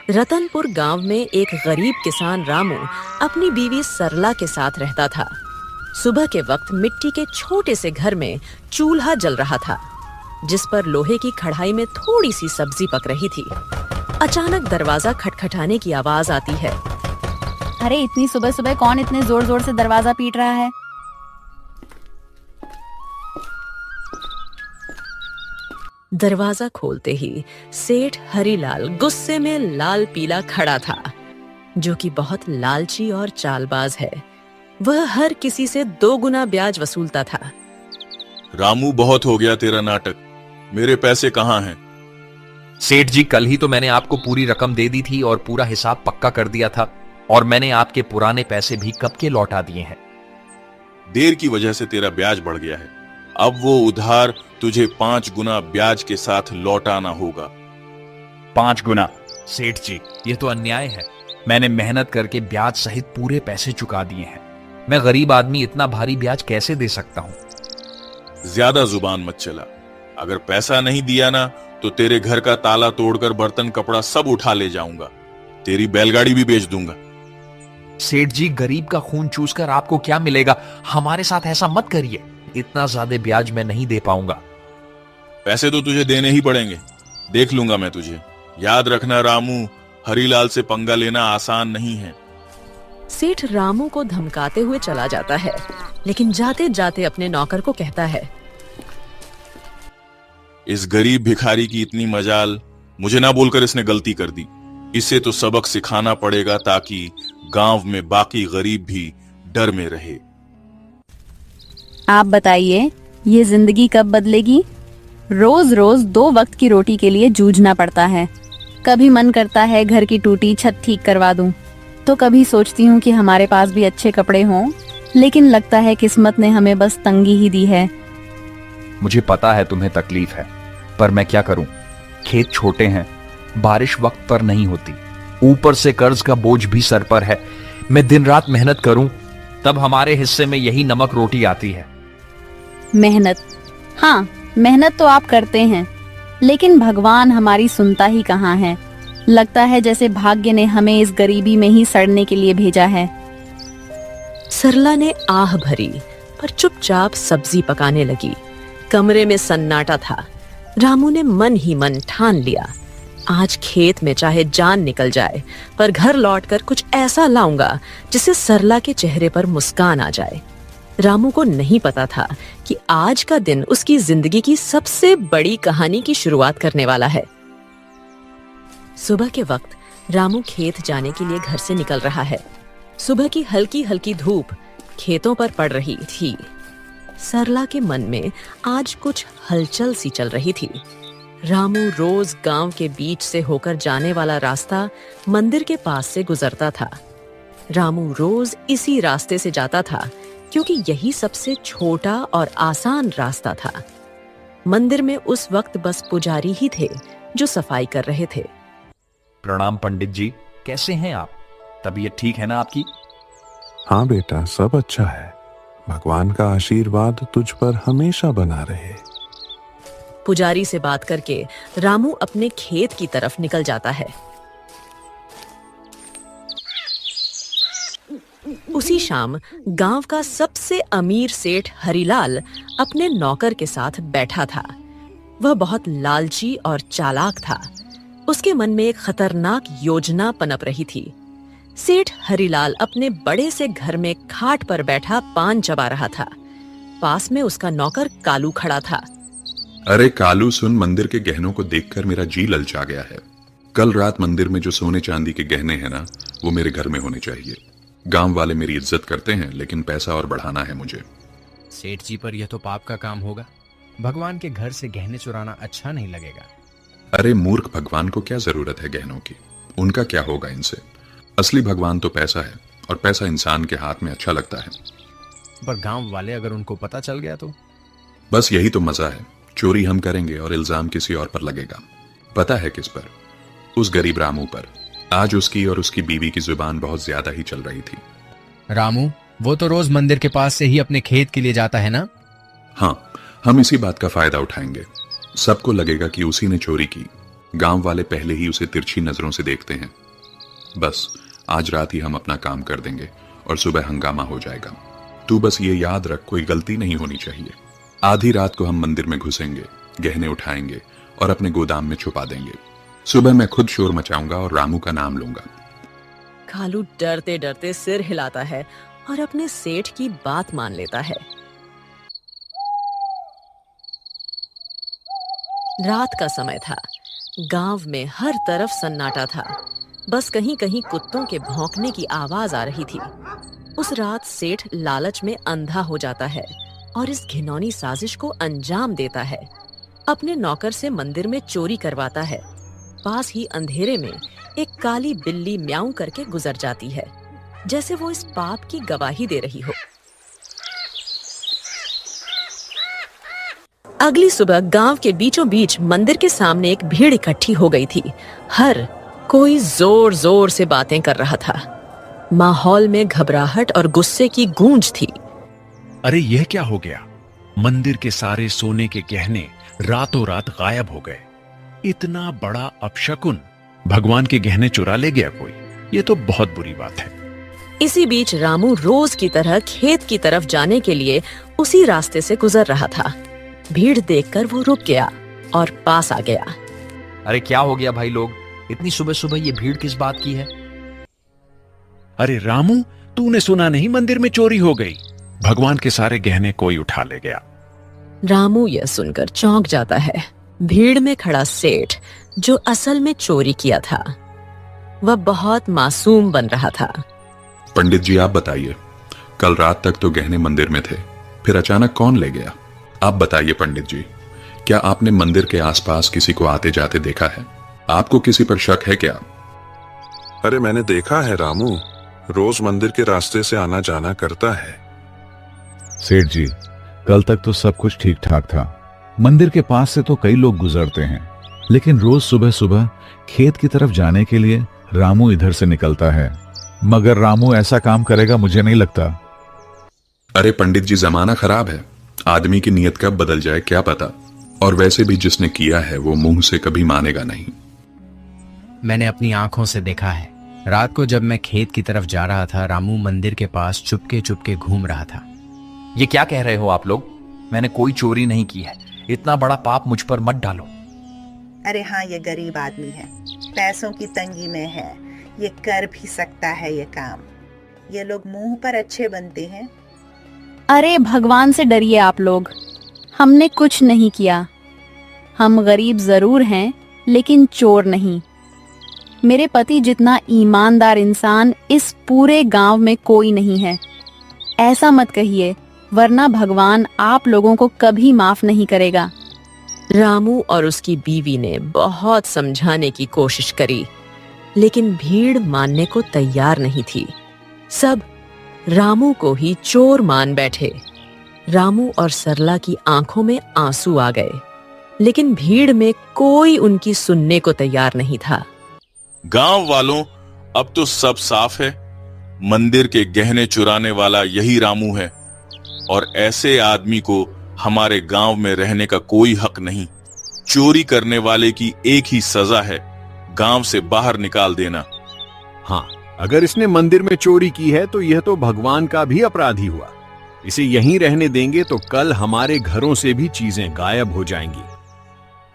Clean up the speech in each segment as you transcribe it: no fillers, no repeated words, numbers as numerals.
रतनपुर गांव में एक गरीब किसान रामू अपनी बीवी सरला के साथ रहता था। सुबह के वक्त मिट्टी के छोटे से घर में चूल्हा जल रहा था, जिस पर लोहे की कढ़ाई में थोड़ी सी सब्जी पक रही थी। अचानक दरवाजा खटखटाने की आवाज आती है। अरे इतनी सुबह सुबह कौन इतने जोर जोर से दरवाजा पीट रहा है? दरवाजा खोलते ही सेठ हरीलाल गुस्से में लाल पीला खड़ा था, जो कि बहुत लालची और चालबाज है। वह हर किसी से 2 गुना ब्याज वसूलता था। रामू, बहुत हो गया तेरा नाटक। मेरे पैसे कहाँ हैं? सेठ जी, कल ही तो मैंने आपको पूरी रकम दे दी थी और पूरा हिसाब पक्का कर दिया था, और मैंने आपके पुराने पैसे भी कब के लौटा दिए हैं। देर की वजह से तेरा ब्याज बढ़ गया है। अब वो उधार तुझे 5 गुना ब्याज के साथ लौटाना होगा। 5 गुना? सेठ जी, ये तो अन्याय है। मैंने मेहनत करके ब्याज सहित पूरे पैसे चुका दिए हैं। मैं गरीब आदमी इतना भारी ब्याज कैसे दे सकता हूँ? ज्यादा जुबान मत चला। अगर पैसा नहीं दिया ना तो तेरे घर का ताला तोड़कर बर्तन कपड़ा सब उठा ले जाऊंगा। तेरी बैलगाड़ी भी बेच दूंगा। सेठ जी, गरीब का खून चूसकर आपको क्या मिलेगा? हमारे साथ ऐसा मत करिए। इतना ज्यादा ब्याज मैं नहीं दे पाऊंगा। पैसे तो तुझे देने ही पड़ेंगे। देख लूंगा मैं तुझे। याद रखना रामू, हरीलाल से पंगा लेना आसान नहीं है। सेठ रामू को धमकाते हुए चला जाता है, लेकिन जाते जाते अपने नौकर को कहता है, इस गरीब भिखारी की इतनी मजाल, मुझे ना बोलकर इसने गलती कर दी। इसे तो सबक सिखाना पड़ेगा ताकि गांव में बाकी गरीब भी डर में रहे। आप बताइए, ये जिंदगी कब बदलेगी? रोज रोज 2 वक्त की रोटी के लिए जूझना पड़ता है। कभी मन करता है घर की टूटी छत ठीक करवा दूं, तो कभी सोचती हूँ कि हमारे पास भी अच्छे कपड़े हों, लेकिन लगता है किस्मत ने हमें बस तंगी ही दी है। मुझे पता है तुम्हें तकलीफ है, पर मैं क्या करूं? खेत छोटे हैं, बारिश वक्त पर नहीं होती, ऊपर से कर्ज का बोझ भी सर पर है। मैं दिन रात मेहनत करूं, तब हमारे हिस्से में यही नमक रोटी आती है। मेहनत? हाँ, मेहनत तो आप करते हैं, लेकिन भगवान हमारी सुनता ही कहाँ है। लगता है जैसे भाग्य ने हमें इस गरीबी में ही सड़ने के लिए भेजा है। सरला ने आह भरी, पर चुपचाप सब्जी पकाने लगी। कमरे में सन्नाटा था। रामू ने मन ही मन ठान लिया, आज खेत में चाहे जान निकल जाए, पर घर लौटकर कुछ ऐसा लाऊंगा जिससे सरला के चेहरे पर मुस्कान आ जाए। रामू को नहीं पता था कि आज का दिन उसकी जिंदगी की सबसे बड़ी कहानी की शुरुआत करने वाला है। सुबह के वक्त रामू खेत जाने के लिए घर से निकल रहा है। सुबह की हल्की हल्की धूप खेतों पर पड़ रही थी। सरला के मन में आज कुछ हलचल सी चल रही थी। रामू रोज गांव के बीच से होकर जाने वाला रास्ता मंदिर के पास से गुजरता था। रामू रोज इसी रास्ते से जाता था, क्योंकि यही सबसे छोटा और आसान रास्ता था। मंदिर में उस वक्त बस पुजारी ही थे जो सफाई कर रहे थे। प्रणाम पंडित जी, कैसे हैं आप? तबीयत ठीक है ना आपकी? हाँ बेटा, सब अच्छा है। भगवान का आशीर्वाद तुझ पर हमेशा बना रहे। पुजारी से बात करके रामू अपने खेत की तरफ निकल जाता है। उसी शाम गांव का सबसे अमीर सेठ हरीलाल अपने नौकर के साथ बैठा था। वह बहुत लालची और चालाक था। उसके मन में एक खतरनाक योजना पनप रही थी। सेठ हरीलाल अपने बड़े से घर में खाट पर बैठा पान चबा रहा था। पास में उसका नौकर कालू खड़ा था। अरे कालू सुन, मंदिर के गहनों को देखकर मेरा जी ललचा गया है। कल रात मंदिर में जो सोने चांदी के गहने हैं ना, वो मेरे घर में होने चाहिए। गांव वाले मेरी इज्जत करते हैं, लेकिन पैसा और बढ़ाना है मुझे। सेठ जी, पर यह तो पाप का काम होगा। भगवान के घर से गहने चुराना अच्छा नहीं लगेगा। अरे मूर्ख, भगवान को क्या जरूरत है गहनों की? उनका क्या होगा इनसे? असली भगवान तो पैसा है, और पैसा इंसान के हाथ में अच्छा लगता है। पर गांव वाले अगर उनको पता चल गया तो? बस यही तो मजा है। चोरी हम करेंगे और इल्जाम किसी और पर लगेगा। पता है किस पर? उस गरीब रामू पर। आज उसकी और उसकी बीवी की जुबान बहुत ज्यादा ही चल रही थी। रामू, वो तो रोज मंदिर के पास से ही अपने खेत के लिए जाता है ना? हाँ, हम इसी बात का फायदा उठाएंगे। सबको लगेगा कि उसी ने चोरी की, गांव वाले पहले ही उसे तिरछी नजरों से देखते हैं। बस आज रात ही हम अपना काम कर देंगे और सुबह हंगामा हो जाएगा। तू बस ये याद रख, कोई गलती नहीं होनी चाहिए। आधी रात को हम मंदिर में घुसेंगे, गहने उठाएंगे और अपने गोदाम में छुपा देंगे। सुबह मैं खुद शोर मचाऊंगा और रामू का नाम लूंगा। कालू डरते डरते सिर हिलाता है और अपने सेठ की बात मान लेता है। रात का समय था। गांव में हर तरफ सन्नाटा था। बस कहीं कहीं कुत्तों के भौंकने की आवाज आ रही थी। उस रात सेठ लालच में अंधा हो जाता है और इस घिनौनी साजिश को अंजाम देता है। अपने नौकर से मंदिर में चोरी करवाता है। पास ही अंधेरे में एक काली बिल्ली म्याऊं करके गुजर जाती है, जैसे वो इस पाप की गवाही दे रही हो। अगली सुबह गांव के बीचों बीच मंदिर के सामने एक भीड़ इकट्ठी हो गई थी। हर कोई जोर जोर से बातें कर रहा था। माहौल में घबराहट और गुस्से की गूंज थी। अरे यह क्या हो गया? मंदिर के सारे सोने के गहने रातों रात गायब हो गए। इतना बड़ा अपशकुन, भगवान के गहने चुरा ले गया कोई। ये तो बहुत बुरी बात है। इसी बीच रामू रोज की तरह खेत की तरफ जाने के लिए उसी रास्ते से गुजर रहा था। भीड़ देखकर वो रुक गया और पास आ गया। अरे क्या हो गया भाई लोग, इतनी सुबह सुबह ये भीड़ किस बात की है? अरे रामू, तूने सुना नहीं मंदिर में चोरी हो गई। भगवान के सारे गहने कोई उठा ले गया। रामू यह सुनकर चौंक जाता है। भीड़ में खड़ा सेठ, जो असल में चोरी किया था, वह बहुत मासूम बन रहा था। पंडित जी आप बताइए, कल रात तक तो गहने मंदिर में थे, फिर अचानक कौन ले गया? आप बताइए पंडित जी, क्या आपने मंदिर के आसपास किसी को आते जाते देखा है? आपको किसी पर शक है क्या? अरे मैंने देखा है रामू, रोज मंदिर के रास्ते से आना जाना करता है। सेठ जी, कल तक तो सब कुछ ठीक ठाक था। मंदिर के पास से तो कई लोग गुजरते हैं, लेकिन रोज सुबह सुबह खेत की तरफ जाने के लिए रामू इधर से निकलता है। मगर रामू ऐसा काम करेगा मुझे नहीं लगता। अरे पंडित जी, जमाना खराब है, आदमी की नीयत कब बदल जाए क्या पता। और वैसे भी जिसने किया है वो मुंह से कभी मानेगा नहीं। मैंने अपनी आंखों से देखा है। रात को जब मैं खेत की तरफ जा रहा था, रामू मंदिर के पास चुपके चुपके घूम रहा था। ये क्या कह रहे हो आप लोग? मैंने कोई चोरी नहीं की है। इतना बड़ा पाप मुझ पर मत डालो। अरे हाँ, ये गरीब आदमी है, पैसों की तंगी में है, ये कर भी सकता है ये काम। ये लोग मुंह पर अच्छे बनते हैं। अरे भगवान से डरिए आप लोग, हमने कुछ नहीं किया। हम गरीब जरूर हैं, लेकिन चोर नहीं। मेरे पति जितना ईमानदार इंसान इस पूरे गांव में कोई नहीं है। ऐसा मत कहिए, वरना भगवान आप लोगों को कभी माफ नहीं करेगा। रामू और उसकी बीवी ने बहुत समझाने की कोशिश करी, लेकिन भीड़ मानने को तैयार नहीं थी। सब रामू को ही चोर मान बैठे। रामू और सरला की आंखों में आंसू आ गए, लेकिन भीड़ में कोई उनकी सुनने को तैयार नहीं था। गांव वालों, अब तो सब साफ है। मंदिर के गहने चुराने वाला यही रामू है और ऐसे आदमी को हमारे गांव में रहने का कोई हक नहीं। चोरी करने वाले की एक ही सजा है, गांव से बाहर निकाल देना। हाँ, अगर इसने मंदिर में चोरी की है तो यह तो भगवान का भी अपराधी हुआ। इसे यहीं रहने देंगे तो कल हमारे घरों से भी चीजें गायब हो जाएंगी।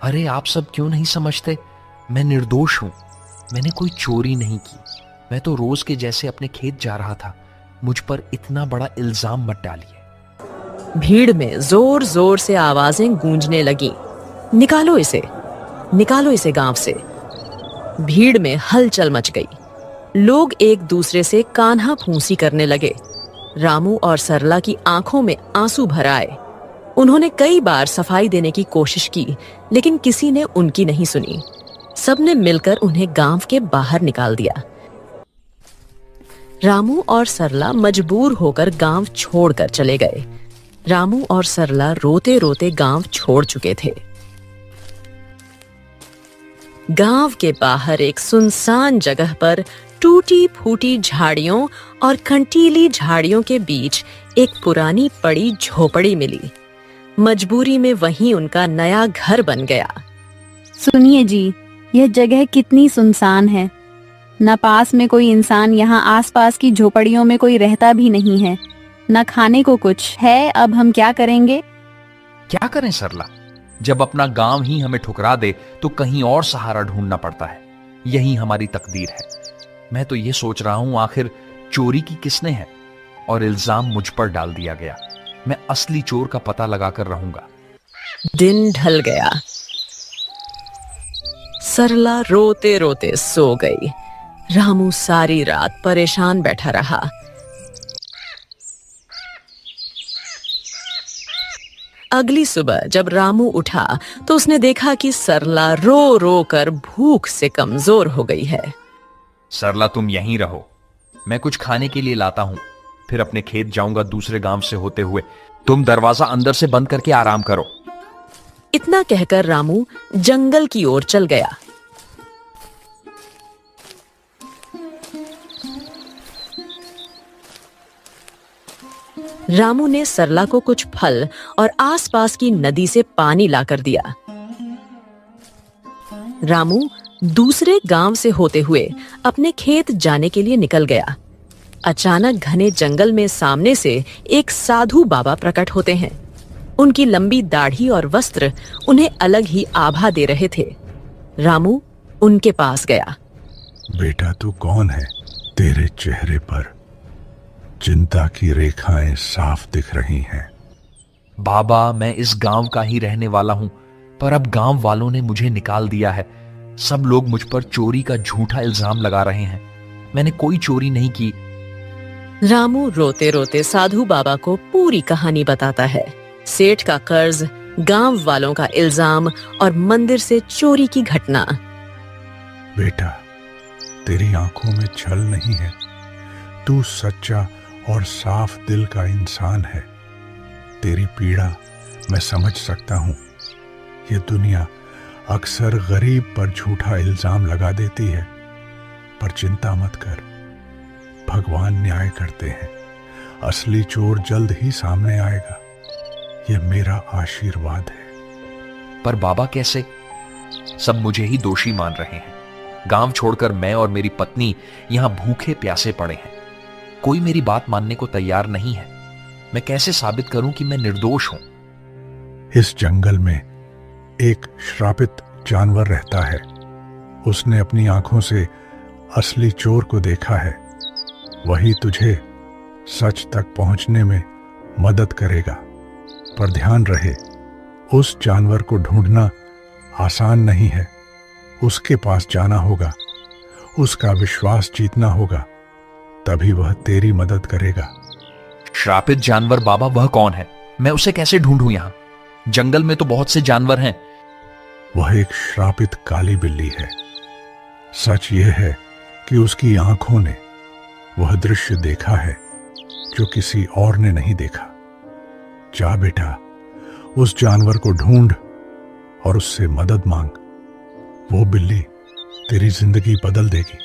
अरे आप सब क्यों नहीं समझते? मैं निर्दोष हूं। मैंने कोई चोरी नहीं की। मैं तो रोज के जैसे अपने खेत जा रहा था। मुझ पर इतना बड़ा इल्जाम मत डालिए। भीड़ में जोर जोर से आवाजें गूंजने लगी, निकालो इसे गांव से। भीड़ में हलचल मच गई। लोग एक दूसरे से कान्हा फूंसी करने लगे। रामू और सरला की आंखों में आंसू भर आए। उन्होंने कई बार सफाई देने की कोशिश की, लेकिन किसी ने उनकी नहीं सुनी। सबने मिलकर उन्हें गांव के बाहर निकाल दिया। रामू और सरला मजबूर होकर गांव छोड़कर चले गए। रामू और सरला रोते रोते गांव छोड़ चुके थे। गांव के बाहर एक सुनसान जगह पर टूटी फूटी झाड़ियों और कंटीली झाड़ियों के बीच एक पुरानी पड़ी झोपड़ी मिली। मजबूरी में वहीं उनका नया घर बन गया। सुनिए जी, यह जगह कितनी सुनसान है। न पास में कोई इंसान, यहाँ आसपास की झोपड़ियों में कोई रहता भी नहीं है। न खाने को कुछ है। अब हम क्या करेंगे? क्या करें सरला? जब अपना गांव ही हमें ठुकरा दे तो कहीं और सहारा ढूंढना पड़ता है। यही हमारी तकदीर है। मैं तो ये सोच रहा हूं आखिर चोरी की किसने है, और इल्जाम मुझ पर डाल दिया गया। मैं असली चोर का पता लगाकर रहूंगा। दिन ढल गया। सरला रोते रोते सो गई। रामू सारी रात परेशान बैठा रहा। अगली सुबह जब रामू उठा तो उसने देखा कि सरला रो रो कर भूख से कमजोर हो गई है। सरला, तुम यहीं रहो, मैं कुछ खाने के लिए लाता हूं, फिर अपने खेत जाऊंगा दूसरे गांव से होते हुए। तुम दरवाजा अंदर से बंद करके आराम करो। इतना कहकर रामू जंगल की ओर चल गया। रामू ने सरला को कुछ फल और आसपास की नदी से पानी लाकर दिया। रामू दूसरे गांव से होते हुए अपने खेत जाने के लिए निकल गया। अचानक घने जंगल में सामने से एक साधु बाबा प्रकट होते हैं। उनकी लंबी दाढ़ी और वस्त्र उन्हें अलग ही आभा दे रहे थे। रामू उनके पास गया। बेटा, तू कौन है? तेरे चेहरे पर चिंता की रेखाएं साफ दिख रही हैं। बाबा, मैं इस गांव का ही रहने वाला हूं, पर अब गांव वालों ने मुझे निकाल दिया है। सब लोग मुझ पर चोरी का झूठा इल्जाम लगा रहे हैं। मैंने कोई चोरी नहीं की। रामू रोते रोते साधु बाबा को पूरी कहानी बताता है। सेठ का कर्ज, गांव वालों का इल्जाम और मंदिर से चोरी की घटना। बेटा, तेरी आंखों में छल नहीं है। तू सच्चा और साफ दिल का इंसान है। तेरी पीड़ा मैं समझ सकता हूं। ये दुनिया अक्सर गरीब पर झूठा इल्जाम लगा देती है, पर चिंता मत कर, भगवान न्याय करते हैं। असली चोर जल्द ही सामने आएगा। ये मेरा आशीर्वाद है। पर बाबा कैसे? सब मुझे ही दोषी मान रहे हैं। गांव छोड़कर मैं और मेरी पत्नी यहां भूखे प्यासे पड़े हैं। कोई मेरी बात मानने को तैयार नहीं है। मैं कैसे साबित करूं कि मैं निर्दोष हूं? इस जंगल में एक श्रापित जानवर रहता है। उसने अपनी आंखों से असली चोर को देखा है। वही तुझे सच तक पहुंचने में मदद करेगा। पर ध्यान रहे, उस जानवर को ढूंढना आसान नहीं है। उसके पास जाना होगा, उसका विश्वास जीतना होगा, तभी वह तेरी मदद करेगा। श्रापित जानवर बाबा, वह कौन है? मैं उसे कैसे ढूंढूं? यहां जंगल में तो बहुत से जानवर हैं। वह एक श्रापित काली बिल्ली है। सच यह है कि उसकी आंखों ने वह दृश्य देखा है जो किसी और ने नहीं देखा। जा बेटा, उस जानवर को ढूंढ और उससे मदद मांग। वो बिल्ली तेरी जिंदगी बदल देगी।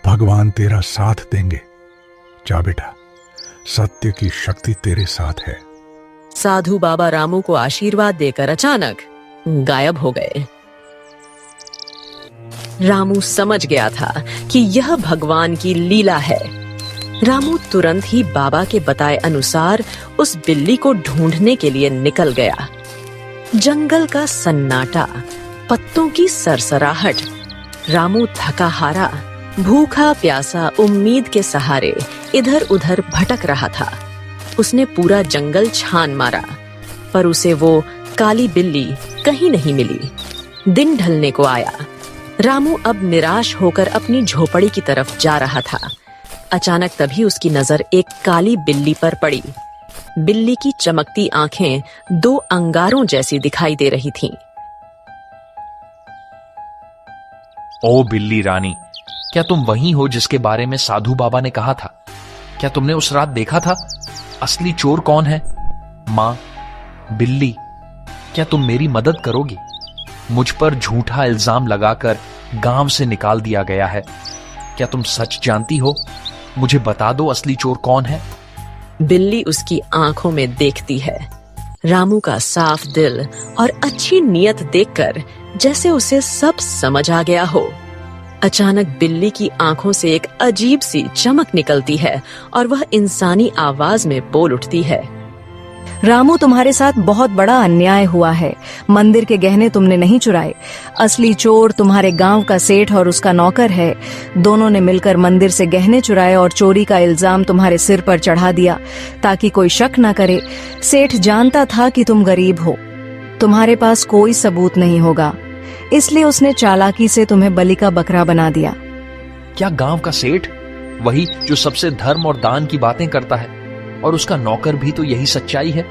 भगवान तेरा साथ देंगे। जा बेटा, सत्य की शक्ति तेरे साथ है। साधु बाबा रामू को आशीर्वाद देकर अचानक गायब हो गए। रामू समझ गया था कि यह भगवान की लीला है। रामू तुरंत ही बाबा के बताए अनुसार उस बिल्ली को ढूंढने के लिए निकल गया। जंगल का सन्नाटा, पत्तों की सरसराहट। रामू थका हारा, भूखा प्यासा उम्मीद के सहारे इधर उधर भटक रहा था। उसने पूरा जंगल छान मारा, पर उसे वो काली बिल्ली कहीं नहीं मिली। दिन ढलने को आया। रामू अब निराश होकर अपनी झोपड़ी की तरफ जा रहा था। अचानक तभी उसकी नजर एक काली बिल्ली पर पड़ी। बिल्ली की चमकती आंखें दो अंगारों जैसी दिखाई दे रही थीं। ओ बिल्ली रानी, क्या तुम वही हो जिसके बारे में साधु बाबा ने कहा था? क्या तुमने उस रात देखा था? असली चोर कौन है? माँ, बिल्ली, क्या तुम मेरी मदद करोगी? मुझ पर झूठा इल्जाम लगाकर गांव से निकाल दिया गया है। क्या तुम सच जानती हो? मुझे बता दो, असली चोर कौन है? बिल्ली उसकी आंखों में देखती है। रामू का साफ दिल और अच्छी नीयत देखकर जैसे उसे सब समझ आ गया हो। अचानक बिल्ली की आंखों से एक अजीब सी चमक निकलती है और वह इंसानी आवाज में बोल उठती है। रामू, तुम्हारे साथ बहुत बड़ा अन्याय हुआ है। मंदिर के गहने तुमने नहीं चुराए। असली चोर तुम्हारे गांव का सेठ और उसका नौकर है। दोनों ने मिलकर मंदिर से गहने चुराए और चोरी का इल्जाम तुम्हारे सिर पर चढ़ा दिया ताकि कोई शक न करे। सेठ जानता था कि तुम गरीब हो, तुम्हारे पास कोई सबूत नहीं होगा, इसलिए उसने चालाकी से तुम्हें बलि का बकरा बना दिया। क्या गांव का सेठ, वही जो सबसे धर्म और दान की बातें करता है, और उसका नौकर भी तो यही सच्चाई है?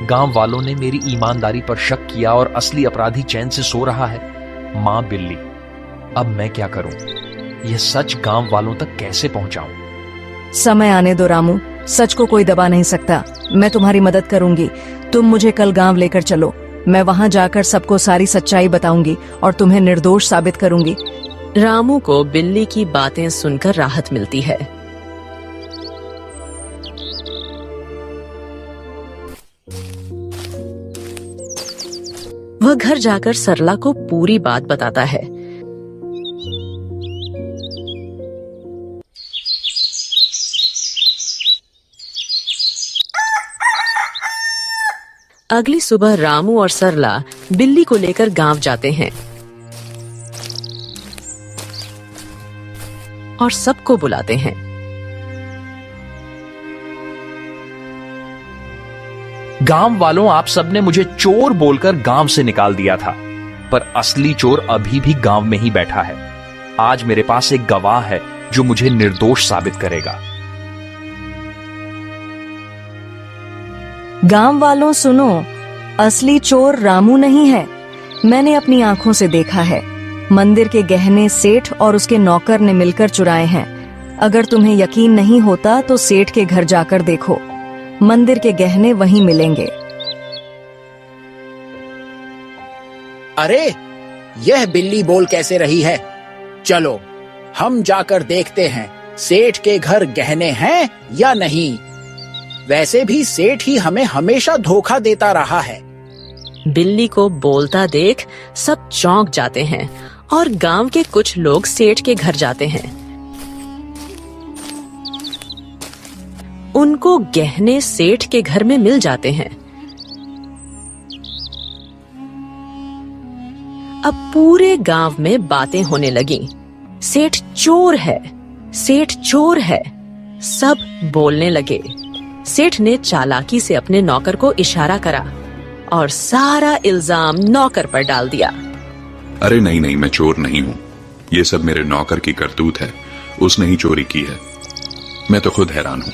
गांव वालों ने मेरी ईमानदारी पर शक किया और असली अपराधी चैन से सो रहा है। मां बिल्ली, अब मैं क्या करूं? यह सच गांव वालों तक कैसे पहुंचाऊं? समय आने दो रामू, सच को कोई दबा नहीं सकता। मैं तुम्हारी मदद करूंगी। तुम मुझे कल गांव लेकर चलो। मैं वहां जाकर सबको सारी सच्चाई बताऊंगी और तुम्हें निर्दोष साबित करूंगी। रामू को बिल्ली की बातें सुनकर राहत मिलती है। वह घर जाकर सरला को पूरी बात बताता है। अगली सुबह रामू और सरला बिल्ली को लेकर गांव जाते हैं और सबको बुलाते हैं। गांव वालों, आप सबने मुझे चोर बोलकर गांव से निकाल दिया था, पर असली चोर अभी भी गांव में ही बैठा है। आज मेरे पास एक गवाह है जो मुझे निर्दोष साबित करेगा। गांव वालों सुनो, असली चोर रामू नहीं है। मैंने अपनी आंखों से देखा है। मंदिर के गहने सेठ और उसके नौकर ने मिलकर चुराए हैं। अगर तुम्हें यकीन नहीं होता तो सेठ के घर जाकर देखो, मंदिर के गहने वहीं मिलेंगे। अरे, यह बिल्ली बोल कैसे रही है? चलो हम जाकर देखते हैं सेठ के घर गहने हैं या नहीं। वैसे भी सेठ ही हमें हमेशा धोखा देता रहा है। बिल्ली को बोलता देख सब चौंक जाते हैं और गांव के कुछ लोग सेठ के घर जाते हैं। उनको गहने सेठ के घर में मिल जाते हैं। अब पूरे गांव में बातें होने लगी। सेठ चोर है, सेठ चोर है। सब बोलने लगे। सेठ ने चालाकी से अपने नौकर को इशारा करा और सारा इल्जाम नौकर पर डाल दिया। अरे नहीं नहीं, मैं चोर नहीं हूं। ये सब मेरे नौकर की करतूत है। उसने ही चोरी की है। मैं तो खुद हैरान हूं।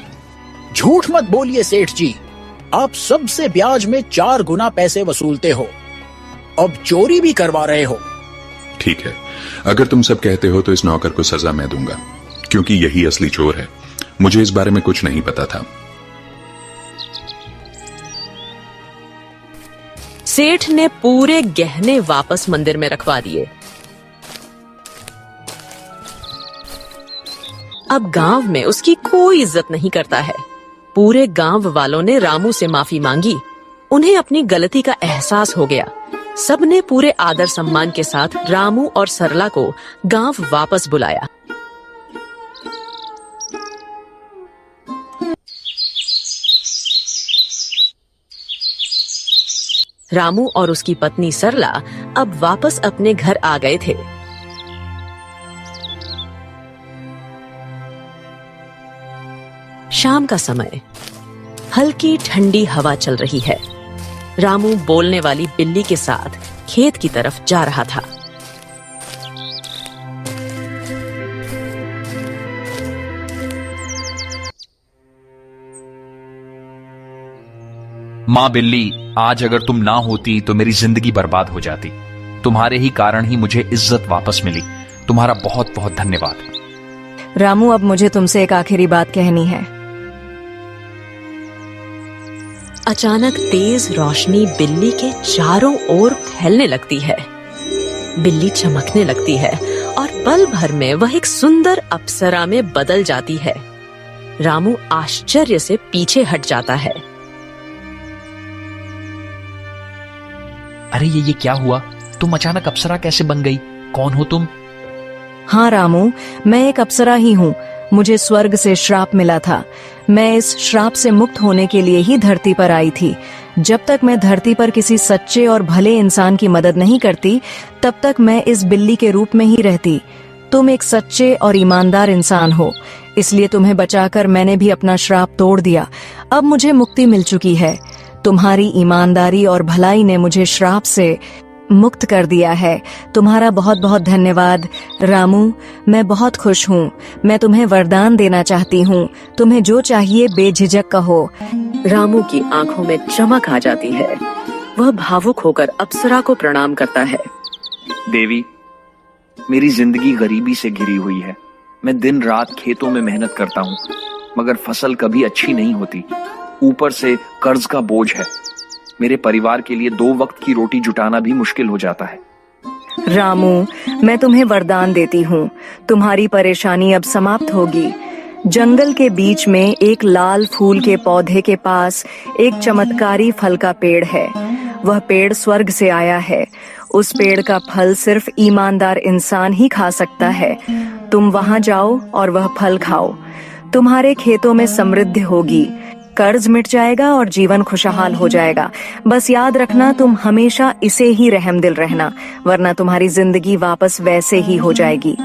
झूठ मत बोलिए सेठ जी, आप सबसे ब्याज में 4 गुना पैसे वसूलते हो, अब चोरी भी करवा रहे हो। ठीक है, अगर तुम सब कहते हो तो इस नौकर को सजा मैं दूंगा, क्योंकि यही असली चोर है। मुझे इस बारे में कुछ नहीं पता था। सेठ ने पूरे गहने वापस मंदिर में रखवा दिए। अब गांव में उसकी कोई इज्जत नहीं करता है। पूरे गांव वालों ने रामू से माफी मांगी। उन्हें अपनी गलती का एहसास हो गया। सबने पूरे आदर सम्मान के साथ रामू और सरला को गांव वापस बुलाया। रामू और उसकी पत्नी सरला अब वापस अपने घर आ गए थे। शाम का समय, हल्की ठंडी हवा चल रही है। रामू बोलने वाली बिल्ली के साथ खेत की तरफ जा रहा था। मां बिल्ली, आज अगर तुम ना होती तो मेरी जिंदगी बर्बाद हो जाती। तुम्हारे ही कारण ही मुझे इज्जत वापस मिली। तुम्हारा बहुत बहुत धन्यवाद। रामू, अब मुझे तुमसे एक आखिरी बात कहनी है। अचानक तेज रोशनी बिल्ली के चारों ओर फैलने लगती है। बिल्ली चमकने लगती है और पल भर में वह एक सुंदर अप्सरा में बदल जाती है। रामू आश्चर्य से पीछे हट जाता है। अरे ये क्या हुआ? तुम अचानक अप्सरा कैसे बन गई? कौन हो तुम? हाँ रामू, मैं एक अप्सरा ही हूँ। मुझे स्वर्ग से श्राप मिला था। मैं इस श्राप से मुक्त होने के लिए ही धरती पर आई थी। जब तक मैं धरती पर किसी सच्चे और भले इंसान की मदद नहीं करती, तब तक मैं इस बिल्ली के रूप में ही रहती। तुम एक सच्चे और ईमानदार इंसान हो, इसलिए तुम्हें बचाकर मैंने भी अपना श्राप तोड़ दिया। अब मुझे मुक्ति मिल चुकी है। तुम्हारी ईमानदारी और भलाई ने मुझे श्राप से मुक्त कर दिया है। तुम्हारा बहुत बहुत धन्यवाद रामू। मैं बहुत खुश हूँ। मैं तुम्हें वरदान देना चाहती हूँ। तुम्हें जो चाहिए बेझिझक कहो। रामू की आंखों में चमक आ जाती है। वह भावुक होकर अप्सरा को प्रणाम करता है। देवी, मेरी जिंदगी गरीबी से घिरी हुई है। मैं दिन रात खेतों में मेहनत करता हूँ, मगर फसल कभी अच्छी नहीं होती। ऊपर से कर्ज का बोझ है। मेरे परिवार के लिए 2 वक्त की रोटी जुटाना भी मुश्किल हो जाता है। रामू, मैं तुम्हें वरदान देती हूँ। तुम्हारी परेशानी अब समाप्त होगी। जंगल के बीच में एक लाल फूल के पौधे के पास एक चमत्कारी फल का पेड़ है। वह पेड़ स्वर्ग से आया है। उस पेड़ का फल सिर्फ ईमानदार इंसान ही खा सकता है। तुम वहां जाओ और वह फल खाओ। तुम्हारे खेतों में समृद्धि होगी, कर्ज मिट जाएगा और जीवन खुशहाल हो जाएगा। बस याद रखना, तुम हमेशा इसे ही रहमदिल रहना, वरना तुम्हारी जिंदगी वापस वैसे ही हो जाएगी।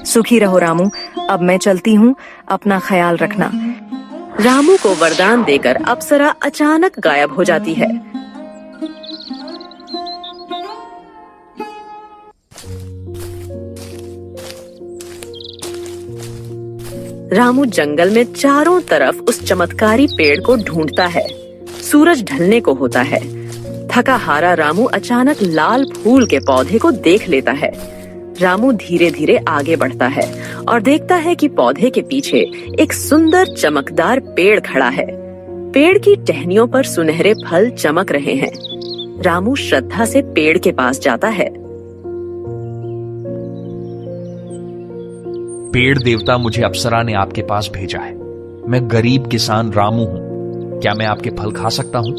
सुखी रहो रामू। अब मैं चलती हूँ, अपना ख्याल रखना। रामू को वरदान देकर अप्सरा अचानक गायब हो जाती है। रामू जंगल में चारों तरफ उस चमत्कारी पेड़ को ढूंढता है। सूरज ढलने को होता है। थका हारा रामू अचानक लाल फूल के पौधे को देख लेता है। रामू धीरे धीरे आगे बढ़ता है और देखता है कि पौधे के पीछे एक सुंदर चमकदार पेड़ खड़ा है। पेड़ की टहनियों पर सुनहरे फल चमक रहे हैं। रामू श्रद्धा से पेड़ के पास जाता है। पेड़ देवता, मुझे अप्सरा ने आपके पास भेजा है। मैं गरीब किसान रामू हूँ। क्या मैं आपके फल खा सकता हूँ?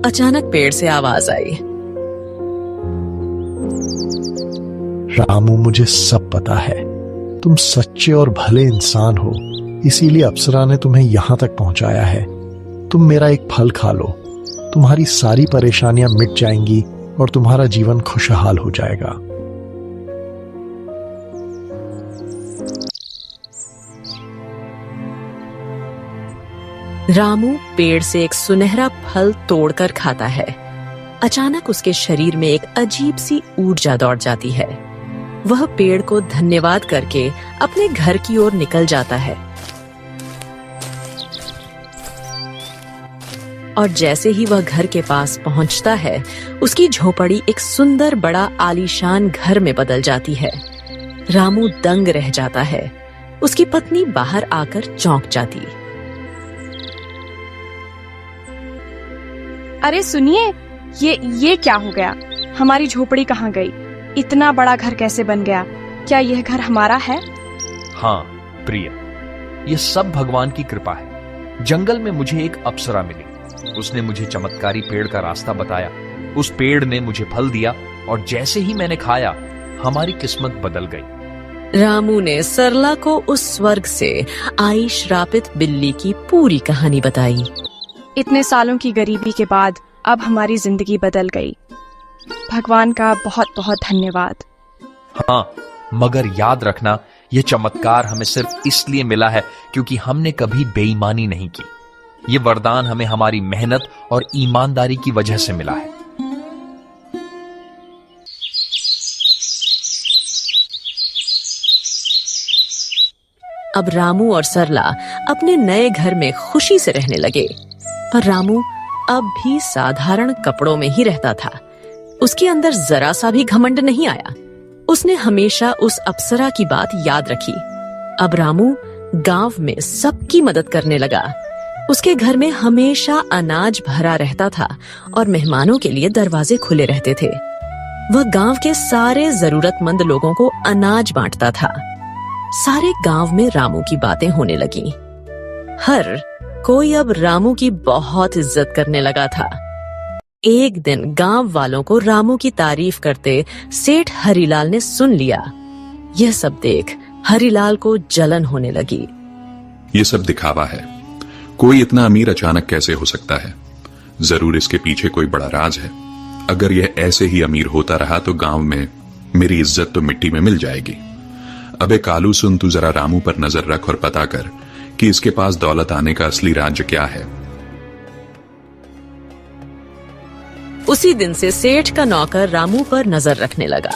अचानक पेड़ से आवाज आई। रामू, मुझे सब पता है। तुम सच्चे और भले इंसान हो, इसीलिए अप्सरा ने तुम्हें यहाँ तक पहुँचाया है। तुम मेरा एक फल खा लो, तुम्हारी सारी परेशानियां मिट जाएंगी और तुम्हारा जीवन खुशहाल हो जाएगा। रामू पेड़ से एक सुनहरा फल तोड़कर खाता है। अचानक उसके शरीर में एक अजीब सी ऊर्जा दौड़ जाती है। वह पेड़ को धन्यवाद करके अपने घर की ओर निकल जाता है। और जैसे ही वह घर के पास पहुंचता है, उसकी झोपड़ी एक सुंदर बड़ा आलीशान घर में बदल जाती है। रामू दंग रह जाता है। उसकी पत्नी बाहर आकर चौंक जाती। अरे सुनिए, ये क्या हो गया? हमारी झोपड़ी कहाँ गई? इतना बड़ा घर कैसे बन गया? क्या यह घर हमारा है? हाँ प्रिय, ये सब भगवान की कृपा है। जंगल में मुझे एक अप्सरा मिली। उसने मुझे चमत्कारी पेड़ का रास्ता बताया। उस पेड़ ने मुझे फल दिया और जैसे ही मैंने खाया, हमारी किस्मत बदल गई। रामू ने सरला को उस स्वर्ग से आई श्रापित बिल्ली की पूरी कहानी बताई। इतने सालों की गरीबी के बाद अब हमारी जिंदगी बदल गई। भगवान का बहुत बहुत धन्यवाद। हाँ, मगर याद रखना, यह चमत्कार हमें सिर्फ इसलिए मिला है क्योंकि हमने कभी बेईमानी नहीं की। ये वरदान हमें हमारी मेहनत और ईमानदारी की वजह से मिला है। अब रामू और सरला अपने नए घर में खुशी से रहने लगे। पर रामू अब भी साधारण कपड़ों में ही रहता था। उसके अंदर जरा सा भी घमंड नहीं आया। उसने हमेशा उस अप्सरा की बात याद रखी। अब रामू गांव में सबकी मदद करने लगा। उसके घर में हमेशा अनाज भरा रहता था और मेहमानों के लिए दरवाजे खुले रहते थे। वह गांव के सारे जरूरतमंद लोगों को अनाज बांटता था। सारे गांव में रामू की बातें होने लगीं। हर कोई अब रामू की बहुत इज्जत करने लगा था। एक दिन गांव वालों को रामू की तारीफ करते सेठ हरिलाल ने सुन लिया। यह सब देख हरिलाल को जलन होने लगी। ये सब दिखावा है। कोई इतना अमीर अचानक कैसे हो सकता है? जरूर इसके पीछे कोई बड़ा राज है। अगर यह ऐसे ही अमीर होता रहा तो गांव में मेरी इज्जत तो मिट्टी में मिल जाएगी। अबे कालू सुन, तू जरा रामू पर नजर रख और पता कर कि इसके पास दौलत आने का असली राज्य क्या है। उसी दिन से सेठ का नौकर रामू पर नजर रखने लगा।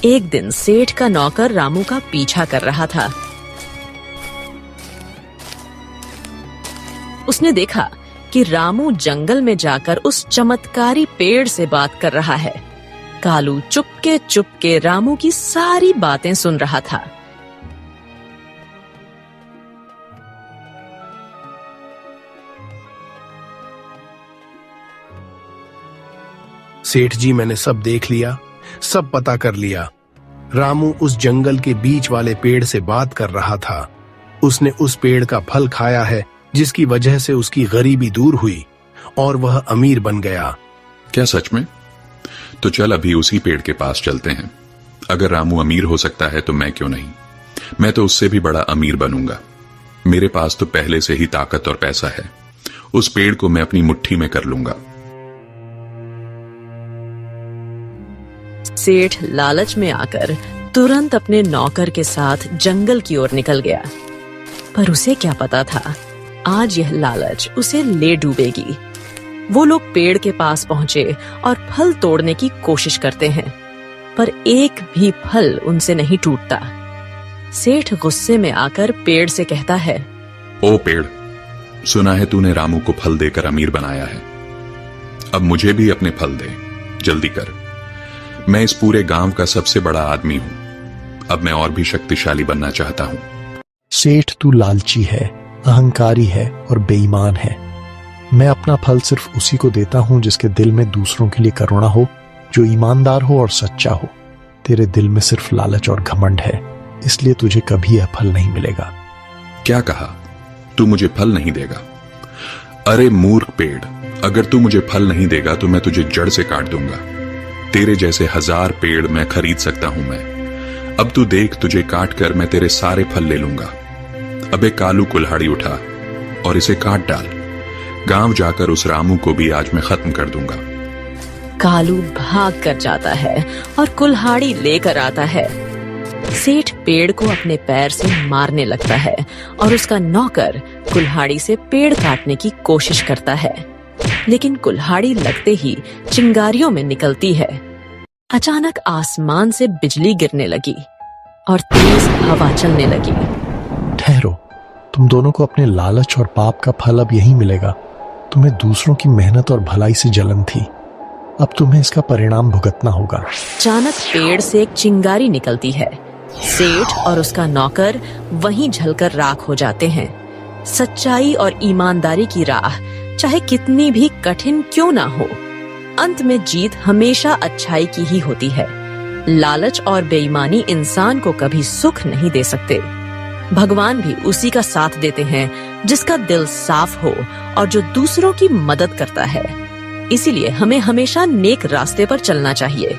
एक दिन सेठ का नौकर रामू का पीछा कर रहा था। उसने देखा कि रामू जंगल में जाकर उस चमत्कारी पेड़ से बात कर रहा है। कालू चुपके चुपके रामू की सारी बातें सुन रहा था। सेठ जी, मैंने सब देख लिया, सब पता कर लिया। रामू उस जंगल के बीच वाले पेड़ से बात कर रहा था। उसने उस पेड़ का फल खाया है जिसकी वजह से उसकी गरीबी दूर हुई और वह अमीर बन गया। क्या सच में? तो चल अभी उसी पेड़ के पास चलते हैं। अगर रामू अमीर हो सकता है तो मैं क्यों नहीं? मैं तो उससे भी बड़ा अमीर बनूंगा। मेरे पास तो पहले से ही ताकत और पैसा है। उस पेड़ को मैं अपनी मुट्ठी में कर लूंगा। सेठ लालच में आकर तुरंत अपने नौकर के साथ जंगल की ओर निकल गया। पर उसे क्या पता था, आज यह लालच उसे ले डूबेगी। वो लोग पेड़ के पास पहुंचे और फल तोड़ने की कोशिश करते हैं, पर एक भी फल उनसे नहीं टूटता। सेठ गुस्से में आकर पेड़ से कहता है, ओ पेड़, सुना है तूने रामू को फल देकर अमीर बनाया है। अब मुझे भी अपने फल दे, जल्दी कर। मैं इस पूरे गांव का सबसे बड़ा आदमी हूं। अब मैं और भी शक्तिशाली बनना चाहता हूं। सेठ, तू लालची है, अहंकारी है और बेईमान है। मैं अपना फल सिर्फ उसी को देता हूं जिसके दिल में दूसरों के लिए करुणा हो, जो ईमानदार हो और सच्चा हो। तेरे दिल में सिर्फ लालच और घमंड है, इसलिए तुझे कभी यह फल नहीं मिलेगा। क्या कहा? तू मुझे फल नहीं देगा? अरे मूर्ख पेड़, अगर तू मुझे फल नहीं देगा तो मैं तुझे जड़ से काट दूंगा। तेरे जैसे 1000 पेड़ मैं खरीद सकता हूं मैं। अब तू देख, तुझे काट कर मैं तेरे सारे फल ले लूंगा। अबे कालू, कुल्हाड़ी उठा और इसे काट डाल। गांव जाकर उस रामू को भी आज मैं खत्म कर दूंगा। कालू भाग कर जाता है और कुल्हाड़ी लेकर आता है। सेठ पेड़ को अपने पैर से मारने लगता है और उसका नौकर कुल्हाड़ी से पेड़ काटने की कोशिश करता है, लेकिन कुल्हाड़ी लगते ही चिंगारियों में निकलती है। अचानक आसमान से बिजली गिरने लगी और तेज हवा चलने लगी। ठहरो, तुम दोनों को अपने लालच और पाप का फल अब यही मिलेगा। तुम्हें दूसरों की मेहनत और भलाई से जलन थी, अब तुम्हें इसका परिणाम भुगतना होगा। अचानक पेड़ से एक चिंगारी निकलती है। सेठ और उसका नौकर वहीं जलकर राख हो जाते हैं। सच्चाई और ईमानदारी की राह चाहे कितनी भी कठिन क्यों ना हो, अंत में जीत हमेशा अच्छाई की ही होती है। लालच और बेईमानी इंसान को कभी सुख नहीं दे सकते। भगवान भी उसी का साथ देते हैं जिसका दिल साफ हो और जो दूसरों की मदद करता है। इसीलिए हमें हमेशा नेक रास्ते पर चलना चाहिए।